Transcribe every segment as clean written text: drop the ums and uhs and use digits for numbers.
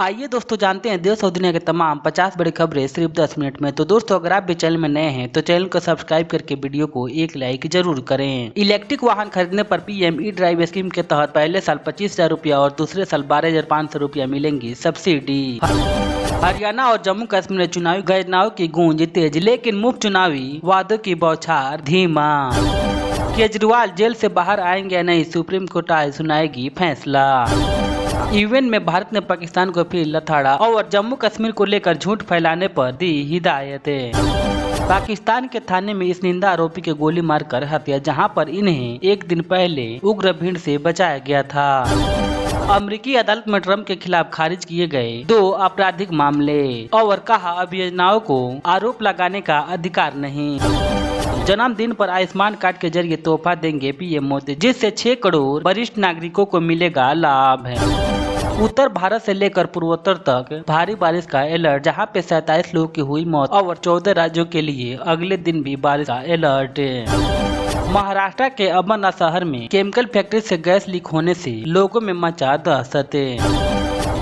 आइए दोस्तों जानते हैं देश और दुनिया के तमाम 50 बड़ी खबरें सिर्फ 10 मिनट में। तो दोस्तों अगर आप भी चैनल में नए हैं तो चैनल को सब्सक्राइब करके वीडियो को एक लाइक जरूर करें। इलेक्ट्रिक वाहन खरीदने पर पीएम ई ड्राइव स्कीम के तहत पहले साल 25,000 रुपया और दूसरे साल 12,500 रुपया मिलेंगी सब्सिडी। हरियाणा और जम्मू कश्मीर में चुनावी गणनाओं की गूंज तेज, लेकिन मुफ्त चुनावी वादों की बौछार धीमा। केजरीवाल जेल से बाहर आएंगे या नहीं, सुप्रीम कोर्ट आज सुनाएगी फैसला। यूएन में भारत ने पाकिस्तान को फिर लथाड़ा और जम्मू कश्मीर को लेकर झूठ फैलाने पर दी हिदायतें। पाकिस्तान के थाने में इस निंदा आरोपी के गोली मारकर हत्या, जहां पर इन्हें एक दिन पहले उग्र भीड़ से बचाया गया था। अमेरिकी अदालत में ट्रंप के खिलाफ खारिज किए गए 2 आपराधिक मामले और कहा अभियोजनाओं को आरोप लगाने का अधिकार नहीं। जन्मदिन पर आयुष्मान कार्ड के जरिए तोहफा देंगे पीएम मोदी, जिससे 6 करोड़ वरिष्ठ नागरिकों को मिलेगा लाभ। उत्तर भारत से लेकर पूर्वोत्तर तक भारी बारिश का अलर्ट, जहां पे 27 लोगों की हुई मौत और 14 राज्यों के लिए अगले दिन भी बारिश का अलर्ट। महाराष्ट्र के अमरनाथ शहर में केमिकल फैक्ट्री से गैस लीक होने से लोगों में मचा दहशत।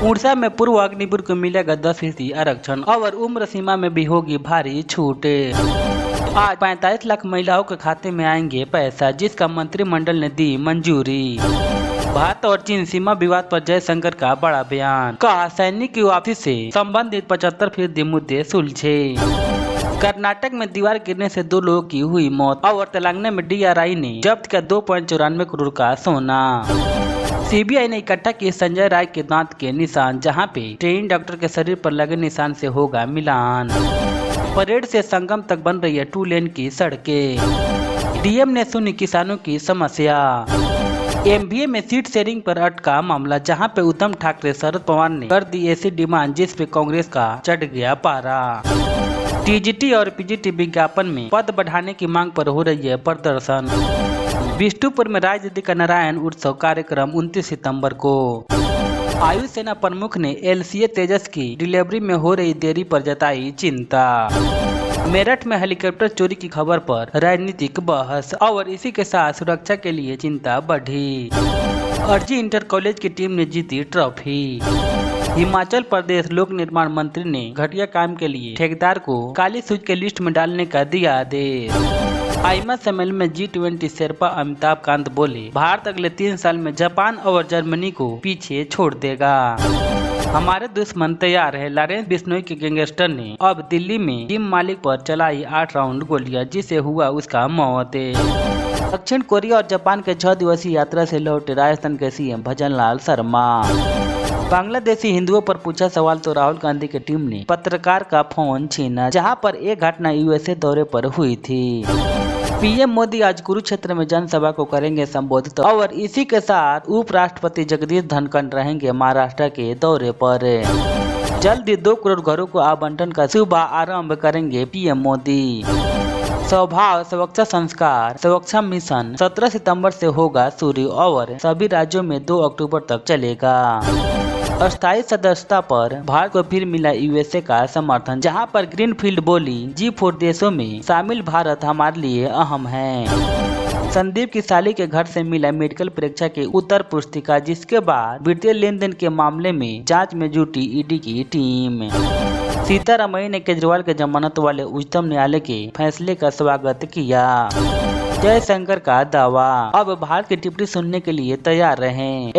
उड़ीसा में पूर्व अग्निवीर को मिलेगा 10% आरक्षण और उम्र सीमा में भी होगी भारी छूट। आज 45 लाख महिलाओं के खाते में आएंगे पैसा, जिसका मंत्रिमंडल ने दी मंजूरी। भारत और चीन सीमा विवाद पर जयशंकर का बड़ा बयान, कहा सैनिक की वापसी से संबंधित 75% मुद्दे सुलझे। कर्नाटक में दीवार गिरने से 2 लोगों की हुई मौत और तेलंगाना में डीआरआई ने जब्त किया 2.94 करोड़ का सोना। सीबीआई ने इकट्ठा किए संजय राय के दांत के निशान, जहां पे ट्रेनिंग डॉक्टर के शरीर पर लगे निशान से होगा मिलान। परेड से संगम तक बन रही है 2 लेन की सड़कें। डीएम ने सुनी किसानों की समस्या। एमबीए में सीट शेयरिंग पर अटका मामला, जहां पे उद्धव ठाकरे शरद पवार ने कर दी ऐसी डिमांड जिस पे कांग्रेस का चढ़ गया पारा। टीजीटी और पीजीटी विज्ञापन में पद बढ़ाने की मांग पर हो रही है प्रदर्शन। विष्णुपुर में राज्य का नारायण उत्सव कार्यक्रम 29 सितंबर को। वायु सेना प्रमुख ने एलसीए तेजस की डिलीवरी में हो रही देरी पर जताई चिंता। मेरठ में हेलीकॉप्टर चोरी की खबर पर राजनीतिक बहस और इसी के साथ सुरक्षा के लिए चिंता बढ़ी। अर्जी इंटर कॉलेज की टीम ने जीती ट्रॉफी। हिमाचल प्रदेश लोक निर्माण मंत्री ने घटिया काम के लिए ठेकेदार को काली सूची के लिस्ट में डालने का दिया आदेश। आईमा सम्मेलन में G20 शेरपा अमिताभ कांत बोले, भारत अगले 3 साल में जापान और जर्मनी को पीछे छोड़ देगा। हमारे दुश्मन तैयार है, लॉरेंस बिश्नोई के गैंगस्टर ने अब दिल्ली में जिम मालिक पर चलाई 8 राउंड गोलियां, जिसे हुआ उसका मौत। दक्षिण कोरिया और जापान के 6 दिवसीय यात्रा से लौटे राजस्थान के सीएम भजनलाल शर्मा। बांग्लादेशी हिंदुओं पर पूछा सवाल तो राहुल गांधी की टीम ने पत्रकार का फोन छीना, जहां पर एक घटना यूएसए दौरे पर हुई थी। पीएम मोदी आज कुरुक्षेत्र में जनसभा को करेंगे संबोधित और इसी के साथ उपराष्ट्रपति जगदीप धनखड़ रहेंगे महाराष्ट्र के दौरे पर। जल्द ही 2 करोड़ घरों को आवंटन का शुभ आरंभ करेंगे पीएम मोदी। स्वभाव सुरक्षा संस्कार सुरक्षा मिशन 17 सितंबर से होगा शुरू और सभी राज्यों में 2 अक्टूबर तक चलेगा। अस्थायी सदस्यता पर भारत को फिर मिला यूएसए का समर्थन, जहां पर ग्रीनफील्ड बोली G4 देशों में शामिल भारत हमारे लिए अहम है। संदीप की साली के घर से मिला मेडिकल परीक्षा की उत्तर पुस्तिका, जिसके बाद वित्तीय लेन देन के मामले में जांच में जुटी ईडी की टीम। सीतारमण ने केजरीवाल के जमानत वाले उच्चतम न्यायालय के फैसले का स्वागत किया। जयशंकर का दावा, अब भारत की टिप्पणी सुनने के लिए तैयार रहें।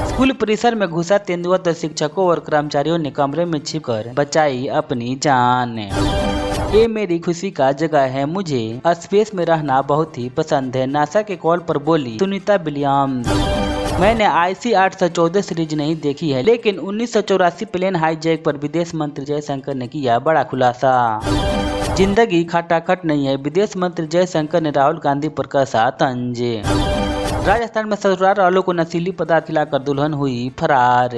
स्कूल परिसर में घुसा तेंदुआ तो शिक्षकों और कर्मचारियों ने कमरे में छिपकर बचाई अपनी जान। ये मेरी खुशी का जगह है, मुझे स्पेस में रहना बहुत ही पसंद है, नासा के कॉल पर बोली सुनीता विलियम्स। मैंने IC 814 सीरीज नहीं देखी है, लेकिन 1984 प्लेन हाईजैक पर विदेश मंत्री जयशंकर ने किया बड़ा खुलासा। जिंदगी खटाखट नहीं है, विदेश मंत्री जयशंकर ने राहुल गांधी पर कसा तंज। राजस्थान में ससुराल वालों को नशीली पदार्थ खिलाकर दुल्हन हुई फरार।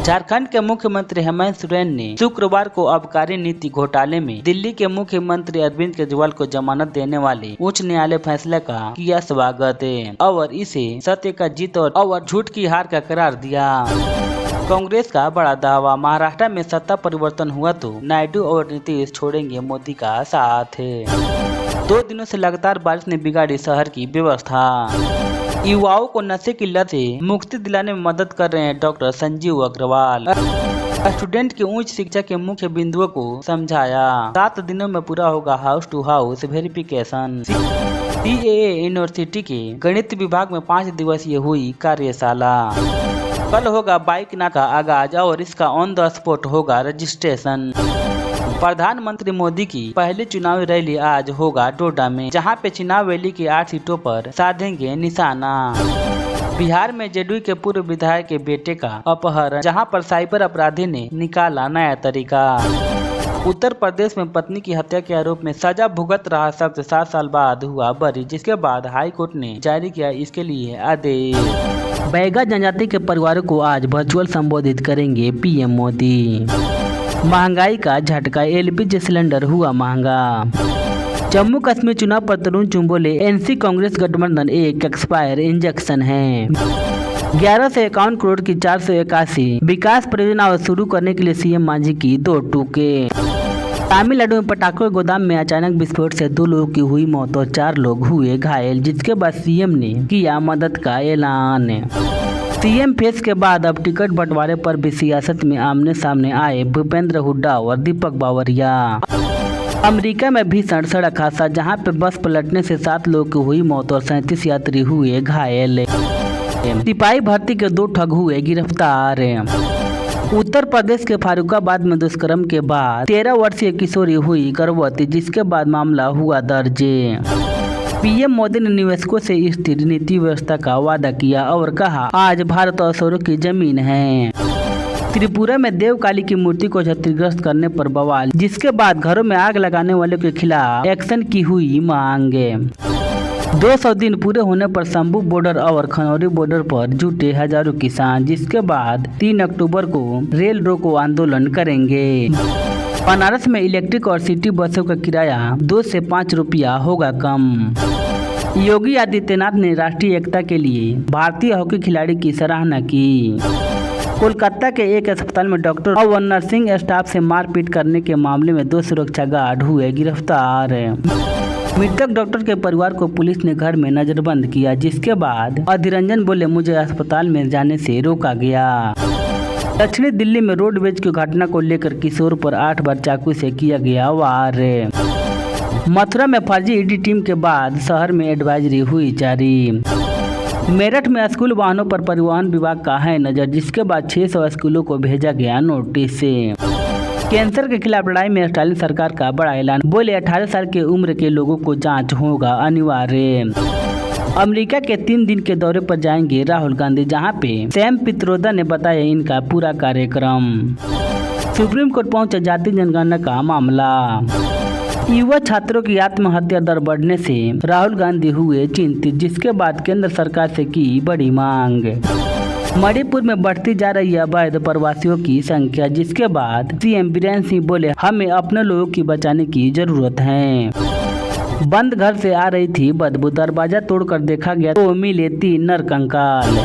झारखंड के मुख्यमंत्री हेमंत सोरेन ने शुक्रवार को आबकारी नीति घोटाले में दिल्ली के मुख्यमंत्री अरविंद केजरीवाल को जमानत देने वाले उच्च न्यायालय फैसले का किया स्वागत और इसे सत्य का जीत और झूठ की हार का करार दिया। कांग्रेस का बड़ा दावा, महाराष्ट्र में सत्ता परिवर्तन हुआ तो नायडू और नीतीश छोड़ेंगे मोदी का साथ। 2 दिनों से लगातार बारिश ने बिगाड़ी शहर की व्यवस्था। युवाओं को नशे की लत से मुक्ति दिलाने में मदद कर रहे हैं डॉक्टर संजीव अग्रवाल। स्टूडेंट की उच्च शिक्षा के मुख्य बिंदुओं को समझाया। 7 दिनों में पूरा होगा house to house verification. CAA university के गणित विभाग में 5 दिवसीय हुई कार्यशाला। कल होगा बाइकना का आगाज और इसका ऑन द स्पॉट होगा रजिस्ट्रेशन। प्रधानमंत्री मोदी की पहली चुनावी रैली आज होगा डोडा में, जहां पे चुनाव रैली की 8 सीटों पर साधेंगे निशाना। बिहार में जेडीयू के पूर्व विधायक के बेटे का अपहरण, जहां पर साइबर अपराधी ने निकाला नया तरीका। उत्तर प्रदेश में पत्नी की हत्या के आरोप में सजा भुगत रहा शख्स 7 साल बाद हुआ बरी, जिसके बाद हाई कोर्ट ने जारी किया इसके लिए आदेश। बैगा जनजाति के परिवारों को आज वर्चुअल संबोधित करेंगे पीएम मोदी। महंगाई का झटका, LPG सिलेंडर हुआ महंगा। जम्मू कश्मीर चुनाव पर तरुण चुग बोले, NC कांग्रेस गठबंधन एक एक्सपायर इंजेक्शन है। 1151 करोड़ की 481 विकास परियोजना शुरू करने के लिए सीएम मांझी की 2 टूके। तमिलनाडु में पटाखों के गोदाम में अचानक विस्फोट से 2 लोगों की हुई मौत और 4 लोग हुए घायल, जिसके बाद सीएम ने किया मदद का ऐलान। सीएम फेस के बाद अब टिकट बंटवारे पर भी सियासत में आमने सामने आए भूपेंद्र हुड्डा और दीपक बावरिया। अमेरिका में भीषण सड़क हादसा, जहां पे बस पलटने से 7 लोगों की हुई मौत और 37 यात्री हुए घायल। सिपाही भर्ती के 2 ठग हुए गिरफ्तार। उत्तर प्रदेश के फारुखाबाद में दुष्कर्म के बाद 13 वर्षीय किशोरी हुई गर्भवती, जिसके बाद मामला हुआ दर्ज। पीएम मोदी ने निवेशकों से स्थिर नीति व्यवस्था का वादा किया और कहा, आज भारत और सौरों की जमीन है। त्रिपुरा में देव काली की मूर्ति को क्षतिग्रस्त करने पर बवाल, जिसके बाद घरों में आग लगाने वालों के खिलाफ एक्शन की हुई मांग। 200 दिन पूरे होने पर शंभू बॉर्डर और खनौरी बॉर्डर पर जुटे हजारों किसान, जिसके बाद 3 अक्टूबर को रेल रोको आंदोलन करेंगे। बनारस में इलेक्ट्रिक और सिटी बसों का किराया 2 से 5 रुपया होगा कम। योगी आदित्यनाथ ने राष्ट्रीय एकता के लिए भारतीय हॉकी खिलाड़ी की सराहना की। कोलकाता के एक अस्पताल में डॉक्टर और नर्सिंग स्टाफ से मारपीट करने के मामले में 2 सुरक्षा गार्ड हुए गिरफ्तार। मृतक डॉक्टर के परिवार को पुलिस ने घर में नजरबंद किया, जिसके बाद अधिरंजन बोले, मुझे अस्पताल में जाने से रोका गया। दक्षिणी दिल्ली में रोडवेज की घटना को लेकर किशोर पर 8 बार चाकू से किया गया वार। मथुरा में फर्जी ईडी टीम के बाद शहर में एडवाइजरी हुई जारी। मेरठ में स्कूल वाहनों पर परिवहन विभाग का है नजर, जिसके बाद 600 स्कूलों को भेजा गया नोटिस। कैंसर के खिलाफ लड़ाई में स्टालिन सरकार का बड़ा ऐलान, बोले 18 साल की उम्र के लोगों को जांच होगा अनिवार्य। अमेरिका के 3 दिन के दौरे पर जाएंगे राहुल गांधी, जहां पे सैम पित्रोदा ने बताया इनका पूरा कार्यक्रम। सुप्रीम कोर्ट पहुंचा जाति जनगणना का मामला। युवा छात्रों की आत्महत्या दर बढ़ने से राहुल गांधी हुए चिंतित, जिसके बाद केंद्र सरकार से की बड़ी मांग। मणिपुर में बढ़ती जा रही है अवैध प्रवासियों की संख्या, जिसके बाद सीएम बीरेन्द्र सिंह बोले, हमें अपने लोगों की बचाने की जरूरत है। बंद घर से आ रही थी बदबू, दरवाजा तोड़कर देखा गया तो मिले 3 नरकंकाल।